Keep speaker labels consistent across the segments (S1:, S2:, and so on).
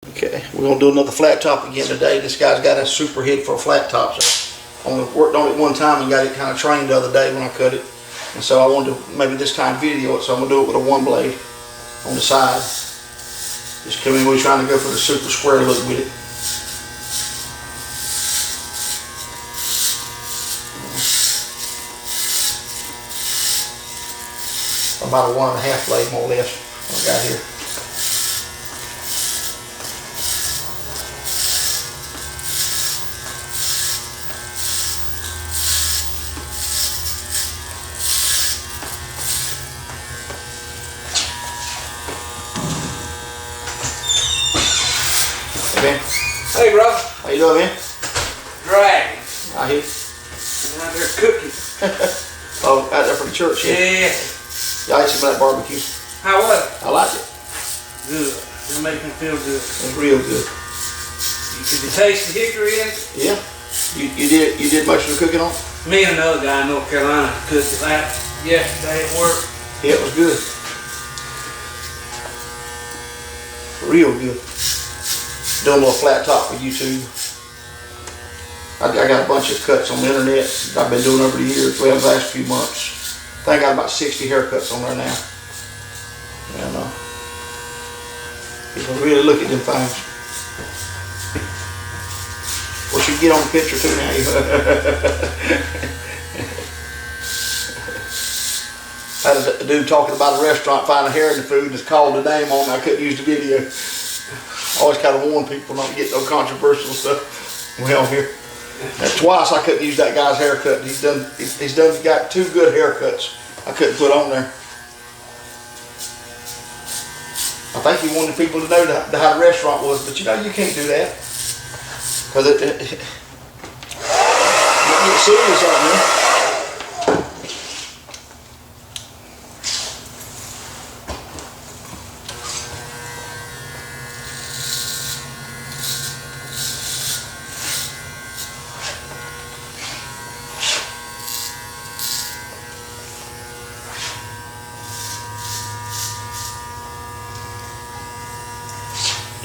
S1: Okay, we're gonna do another flat top again today. This guy's got a super head for a flat top. So I only worked on it one time and got it kind of trained the other day when I cut it. And so I wanted to maybe this time video it, so I'm gonna do it with a one blade on the side. Just come in, we're trying to go for the super square look with it. About a 1.5 blade more or less what I got here. Hey, man.
S2: Hey, bro.
S1: How you doing, man?
S2: Dragging.
S1: I hear.
S2: I'm out there cooking.
S1: Oh, out there for the church, yeah.
S2: Yeah.
S1: Y'all ate some of that barbecue.
S2: How was it?
S1: I like it.
S2: Good. It'll make me feel good.
S1: It's real good.
S2: Did you taste the hickory in it?
S1: Yeah. You did most of the cooking on it?
S2: Me and another guy in North Carolina cooked it yesterday at work.
S1: Yeah, it was good. Real good. Doing a little flat top with YouTube. I got a bunch of cuts on the internet I've been doing over the years, well, the last few months. I think I got about 60 haircuts on there now. And people really look at them things. Well, you get on the picture too now. I had a dude talking about a restaurant finding hair in the food and just called the name on it. I couldn't use the video. I always kind of warn people not to get no controversial stuff well here. And twice I couldn't use that guy's haircut. He's got 2 good haircuts I couldn't put on there. I think he wanted people to know how the restaurant was, but you know you can't do that. Because you get serious on me.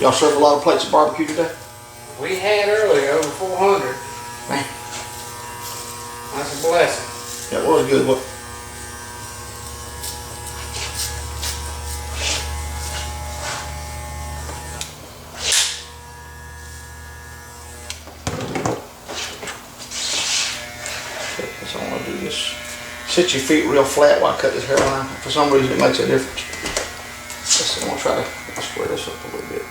S1: Y'all serve a lot of plates of barbecue today?
S2: We had earlier over 400.
S1: Man.
S2: That's a blessing.
S1: That was good. What? Okay, so I want to do this. Sit your feet real flat while I cut this hairline. For some reason it makes a difference. Let's see, I'm going to try to square this up a little bit.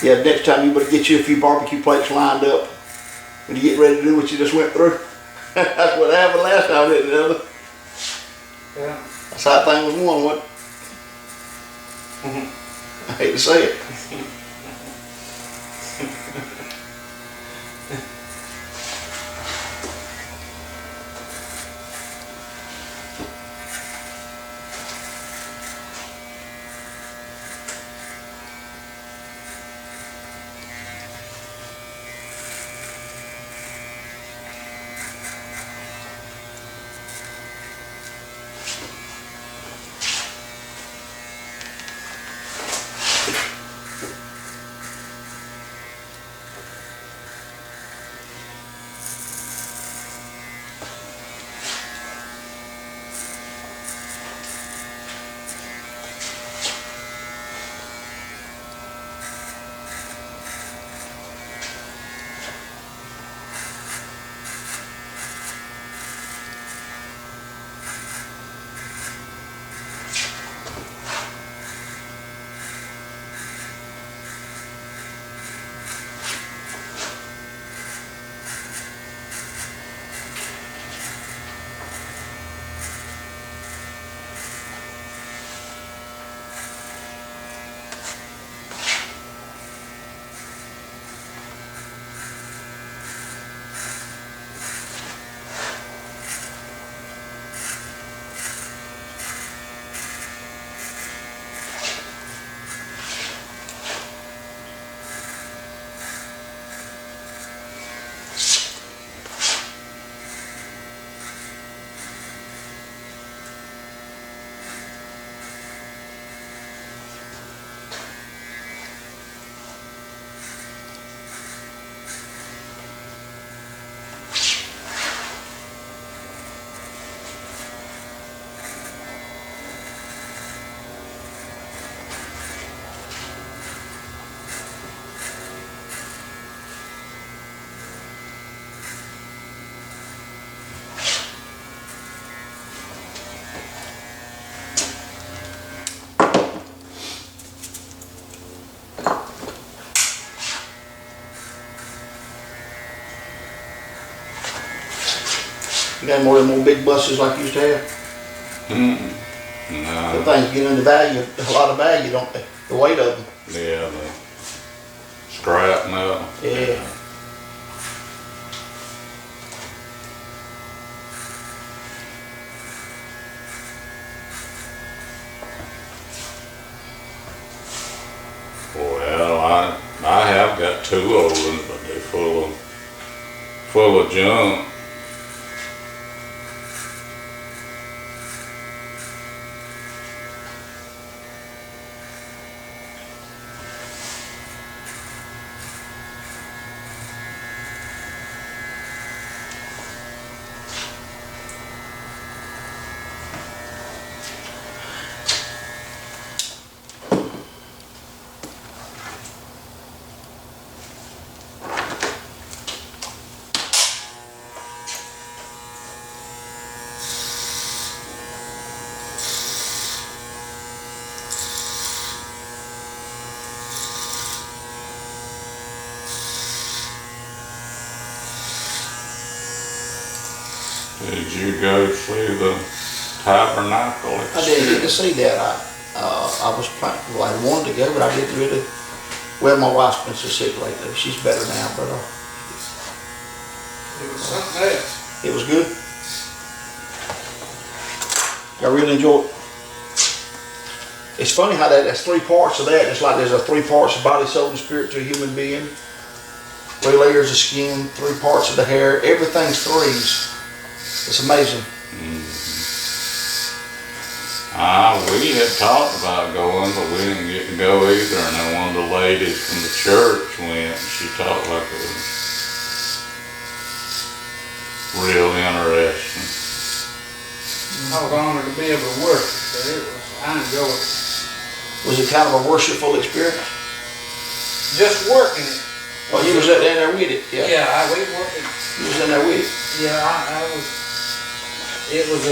S1: Yeah, next time you better get you a few barbecue plates lined up when you get ready to do what you just went through. That's what happened last time, didn't it?
S2: Yeah.
S1: That's how thing was won, what? I hate to say it. You got more of them old big buses like you used to have?
S3: No.
S1: The things get into value, a lot of value, don't they? The weight of them.
S3: Yeah, the scrap metal.
S1: Yeah.
S3: Well, I have got 2 old ones, but they're full of junk. Did you go see the tabernacle?
S1: I didn't get to see that. I was planning, well, I wanted to go, but I didn't really. Well, my wife's been so sick lately. She's better now, but
S2: It was something else.
S1: it was good. I really enjoyed it. It's funny how that's 3 parts of that. It's like there's a 3 parts of body, soul, and spirit to a human being. 3 layers of skin, 3 parts of the hair. Everything's 3s. It's amazing.
S3: We had talked about going, but we didn't get to go either. And then one of the ladies from the church went, and she talked like it was real interesting.
S2: I was honored to be able to work, but I enjoyed it.
S1: Was it kind of a worshipful experience?
S2: Just working it.
S1: Well, you was in there with it, yeah.
S2: Yeah, we worked it.
S1: You was in there with it.
S2: Yeah, I was. It was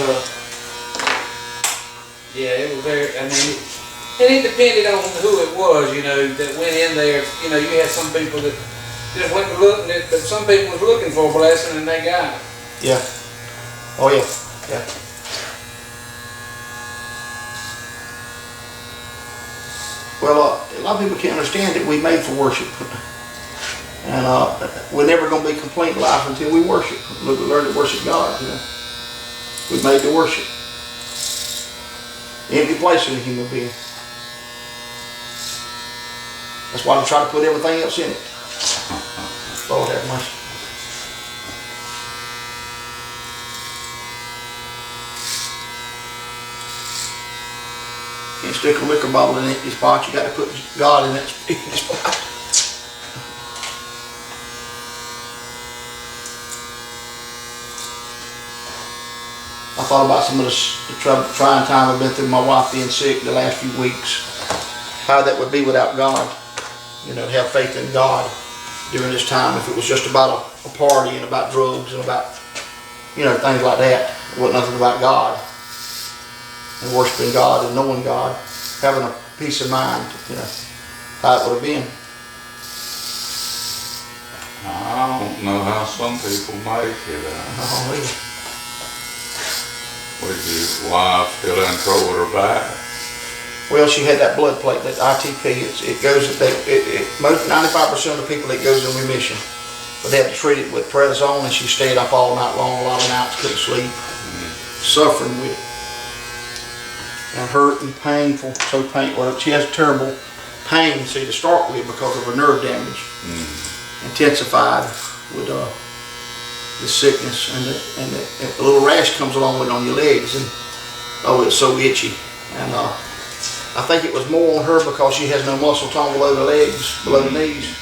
S2: yeah, it was very. I mean, it depended on who it was, you know, that went in there. You know, you had some people that just went looking at, but some people was looking for a blessing and they got it.
S1: Yeah. Oh yeah. Yeah. Well, a lot of people can't understand that we made for worship. And we're never going to be complete in life until we worship. We learn to worship God, you know. We're made to worship. The empty place in a human being. That's why they try to put everything else in it. Lord have mercy. Can't stick a liquor bottle in an empty spot. You got to put God in that empty spot. I thought about some of the trying time I've been through, my wife being sick the last few weeks. How that would be without God. You know, to have faith in God during this time. If it was just about a party and about drugs and about, you know, things like that. It wasn't nothing about God. And worshiping God and knowing God. Having a peace of mind, you know, how it would have been.
S3: I don't know how some people make it. Was your wife still in trouble with her back?
S1: Well, she had that blood plate, that ITP. It goes, most 95% of the people it goes in remission. But they had to treat it with prednisone, and she stayed up all night long, a lot of nights, couldn't sleep, suffering with it. And hurt and painful, so painful. Well, she has terrible pain, see, to start with because of her nerve damage. Intensified with the sickness, and the little rash comes along with it on your legs, and oh, it's so itchy. And I think it was more on her because she has no muscle tone below the legs, below the knees,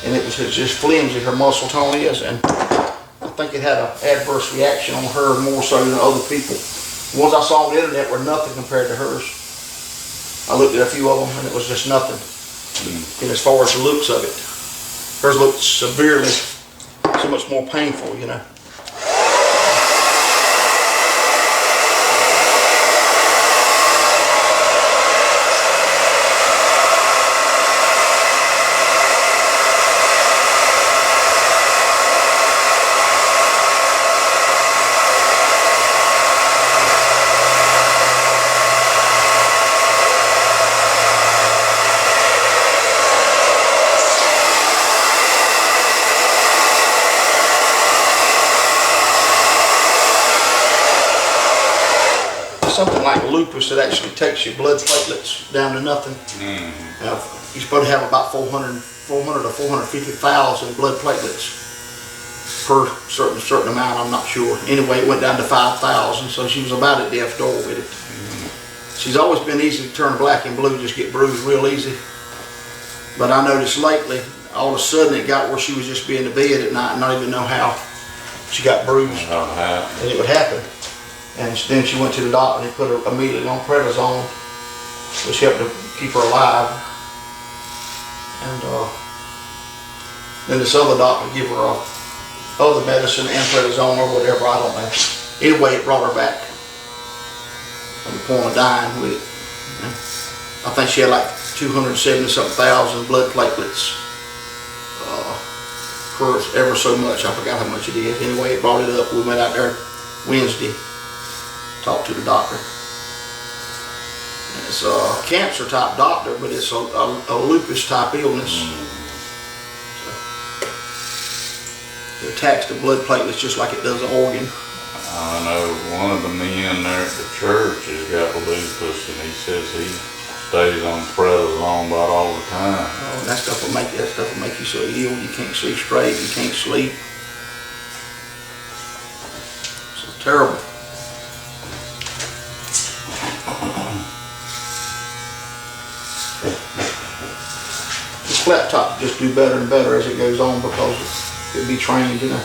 S1: and it's just flimsy, her muscle tone is, and I think it had an adverse reaction on her more so than other people. The ones I saw on the internet were nothing compared to hers. I looked at a few of them and it was just nothing. And as far as the looks of it, hers looked severely, so much more painful, you know. like lupus that actually takes your blood platelets down to nothing. You're supposed to have about 400 to 450,000 blood platelets per certain amount, I'm not sure. Anyway, it went down to 5,000, so she was about at death's door with it. She's always been easy to turn black and blue, just get bruised real easy. But I noticed lately, all of a sudden it got where she was just be in the bed at night and not even know how she got bruised. And it would happen. And then she went to the doctor and he put her immediately on prednisone, which helped to keep her alive. And then this other doctor gave her other medicine and prednisone or whatever, I don't know. Anyway, it brought her back from the point of dying with it. I think she had like 270-something thousand blood platelets per ever so much. I forgot how much it is. Anyway, it brought it up. We went out there Wednesday, talked to the doctor. And it's a cancer type doctor, but it's a lupus type illness. It attacks the blood platelets just like it does an organ.
S3: I know one of the men there at the church has got lupus, and he says he stays on prednisone about all the time.
S1: Oh, that stuff will make you so ill you can't see straight, you can't sleep. So terrible. The flat top just do better and better as it goes on because it'll be trained, you know.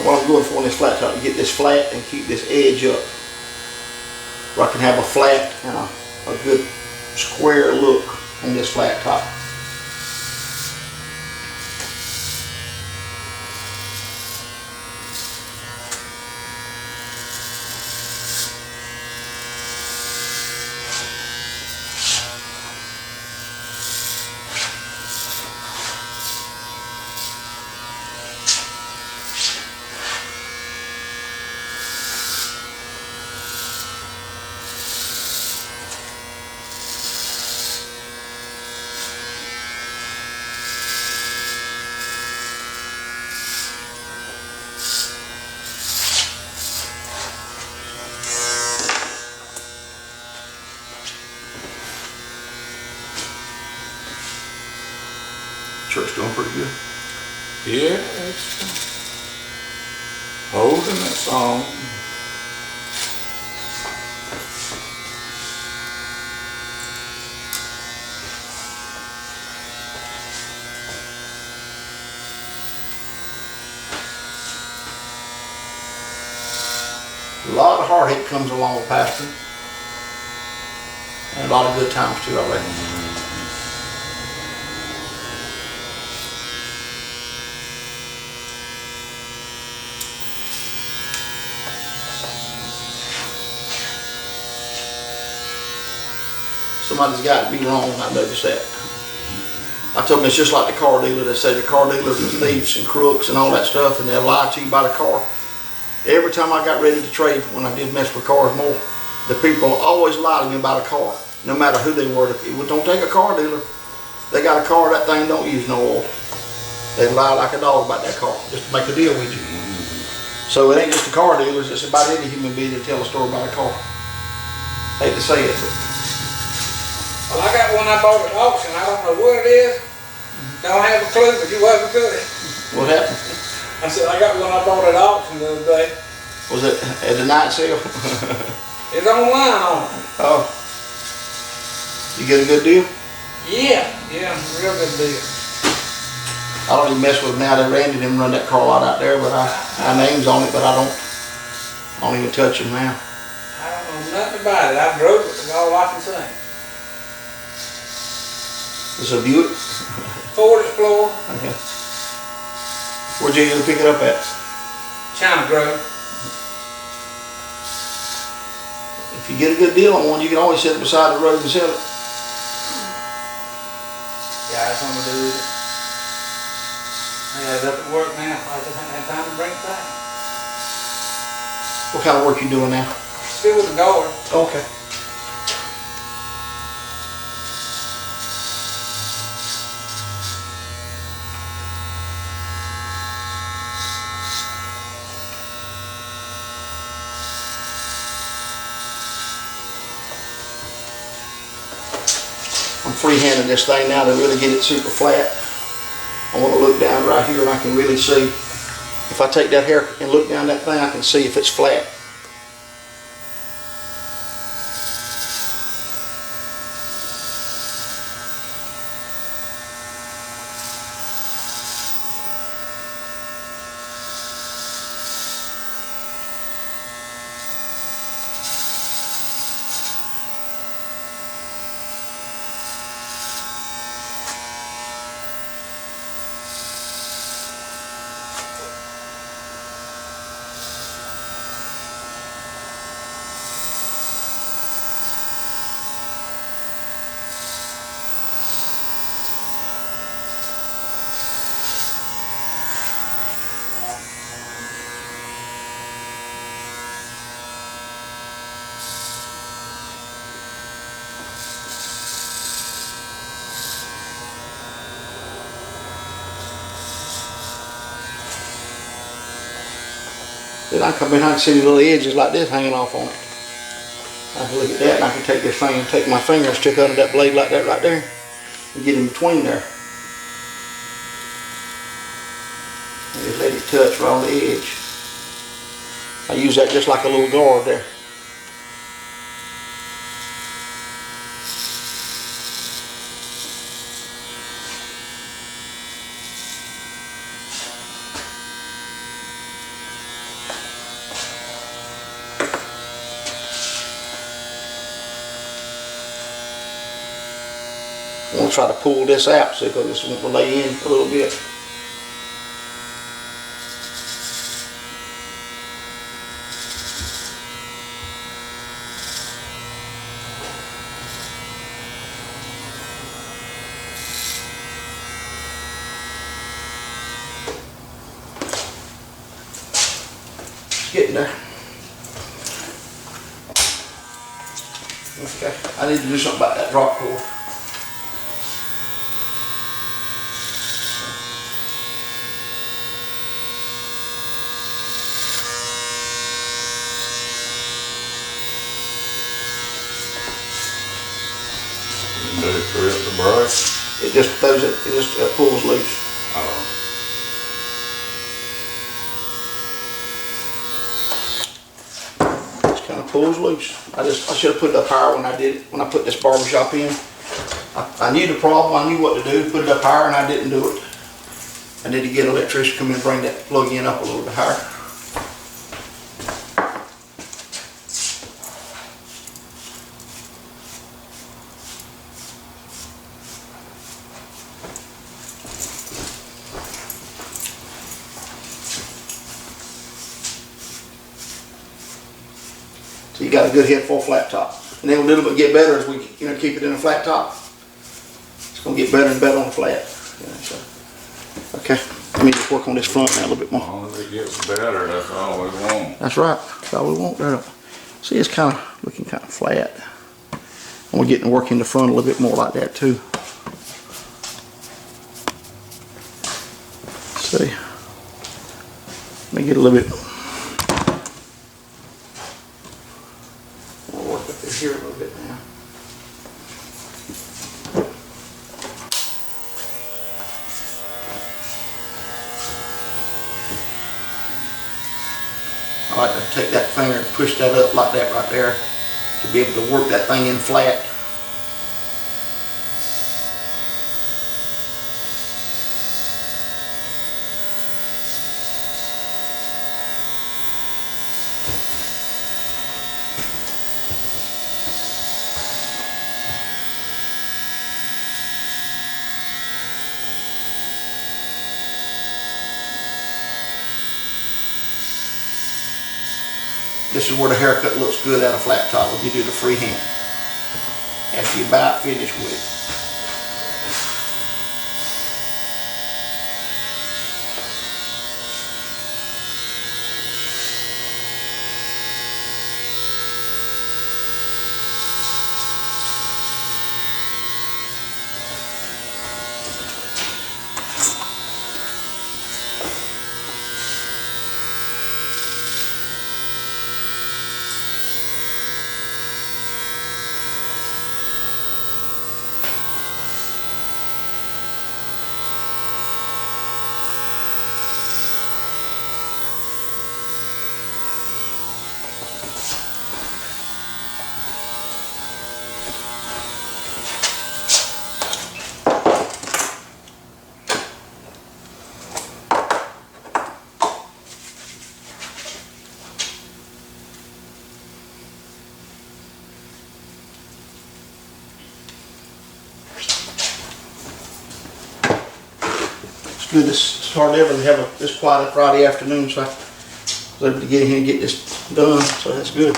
S1: What I'm going for in this flat top, you get this flat and keep this edge up, where I can have a flat and a good square look on this flat top. Church doing pretty good.
S3: Yeah, it's holding its own.
S1: A lot of heartache comes along with pastoring, and a lot of good times too, I reckon. Somebody's got to be wrong, I noticed that. I told them it's just like the car dealer. They say the car dealers are thieves and crooks and all that stuff, and they'll lie to you about a car. Every time I got ready to trade, when I did mess with cars more, the people always lie to me about a car, no matter who they were. It don't take a car dealer. They got a car, that thing don't use no oil. They lie like a dog about that car, just to make a deal with you. So it ain't just the car dealers, it's about any human being that tell a story about a car. Hate to say it, but
S2: Well, I got one I bought at auction. I don't know what it is. Don't have a clue, but you wasn't good.
S1: what happened?
S2: I said, I got one I bought at auction the other day.
S1: Was it at the night sale?
S2: It's online on it.
S1: Oh. You get a good deal?
S2: Yeah, real good deal.
S1: I don't even mess with them now. Randy didn't run that car lot out there, but my name's on it, but I don't even touch them now.
S2: I don't know nothing about it. I drove it, that's all I can say.
S1: It's a Buick?
S2: Ford Explorer,
S1: Okay. Where'd you usually pick it up at?
S2: China Grove.
S1: If you get a good deal on one, you can always set it beside the road and sell it.
S2: Yeah, that's something to do with it. I got it up at work now. I just haven't had time to bring it back.
S1: What kind of work you doing now?
S2: Still with the guard.
S1: Okay. I'm freehanding this thing now to really get it super flat. I want to look down right here and I can really see. If I take that hair and look down that thing, I can see if it's flat. Then I come in, I can see the little edges like this hanging off on it. I can look at that and I can take this thing and take my finger and stick under that blade like that right there and get in between there. And just let it touch right on the edge. I use that just like a little guard there. I'm going to try to pull this out so because this won't lay in a little bit. It's getting there. Okay, I need to do something about that drop cord.
S3: Do it rip the brush.
S1: It just throws it, pulls loose.
S3: Oh.
S1: Just kind of pulls loose. I should have put it up higher when I did it, when I put this barbershop in. I knew the problem, I knew what to do, put it up higher, and I didn't do it. I need to get an electrician to come in and bring that plug in up a little bit higher. So you got a good head for a flat top. And then a little bit get better as we keep it in a flat top. It's gonna get better and better on the flat. So, okay, let me just work on this front now a little bit
S3: As
S1: more.
S3: long as it gets better, that's all we want.
S1: That's right, that's all we want there. See, it's kind of looking kind of flat. And we're getting to work in the front a little bit more like that too. See, let me get a little bit. I'll work up in here a little bit now. I like to take that finger and push that up like that right there to be able to work that thing in flat. This is where the haircut looks good out of flat top if you do the freehand. After you about finished with it. good. It's hardly ever to have this quiet a Friday afternoon, so I was able to get in here and get this done, so that's good.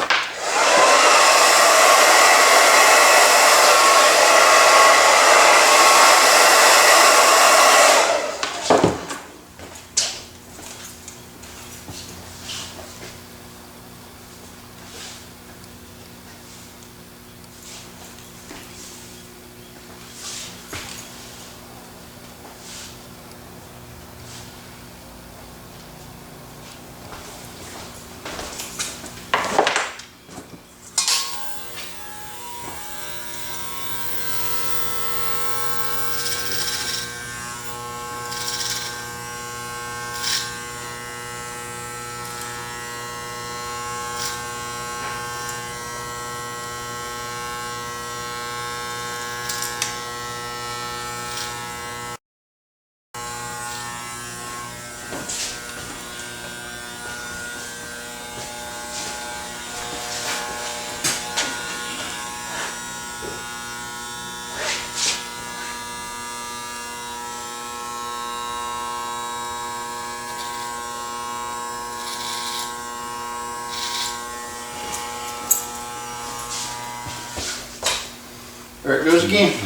S1: There it goes again.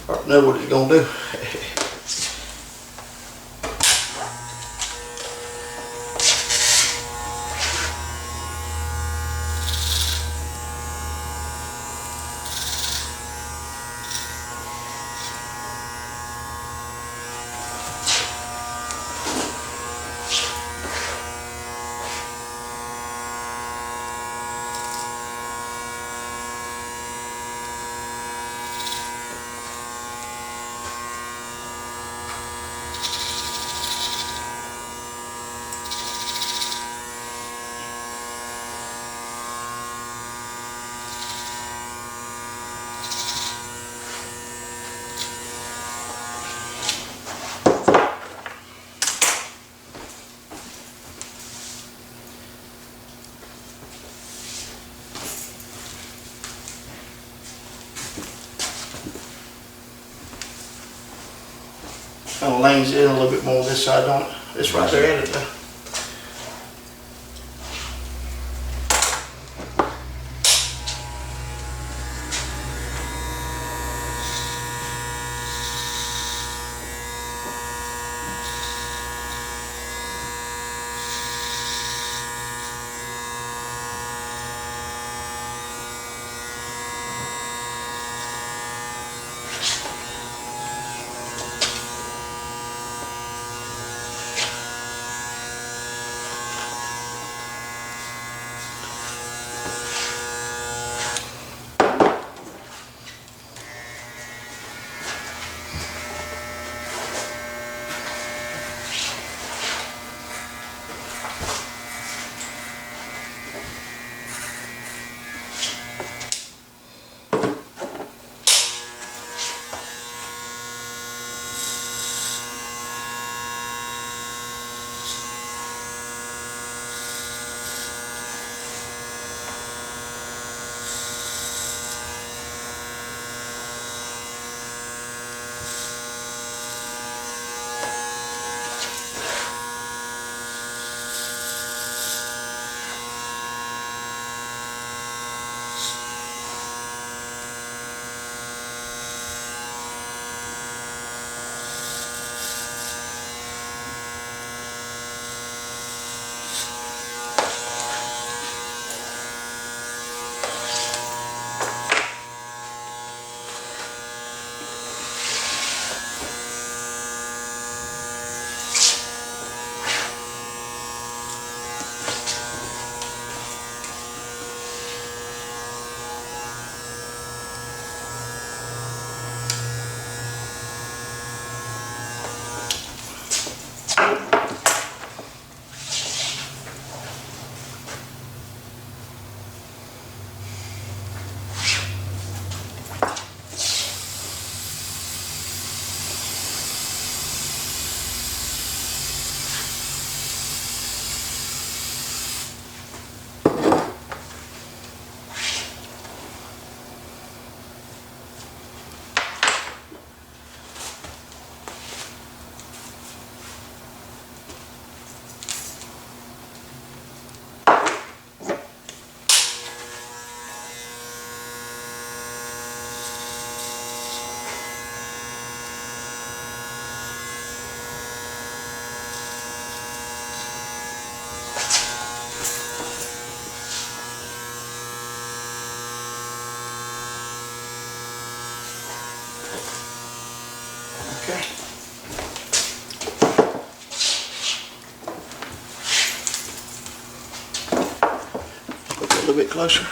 S1: I know what it's gonna do. Kind of lanes in a little bit more on this side, don't it? It's right there at it now. little bit closer.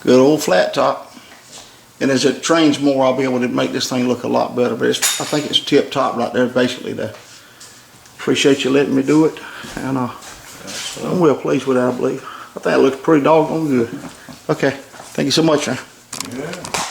S1: Good old flat top. And as it trains more, I'll be able to make this thing look a lot better. But I think it's tip top right there, basically. Appreciate you letting me do it. And I'm well pleased with it, I believe. I think it looks pretty doggone good. Okay, thank you so much, man.
S3: Yeah.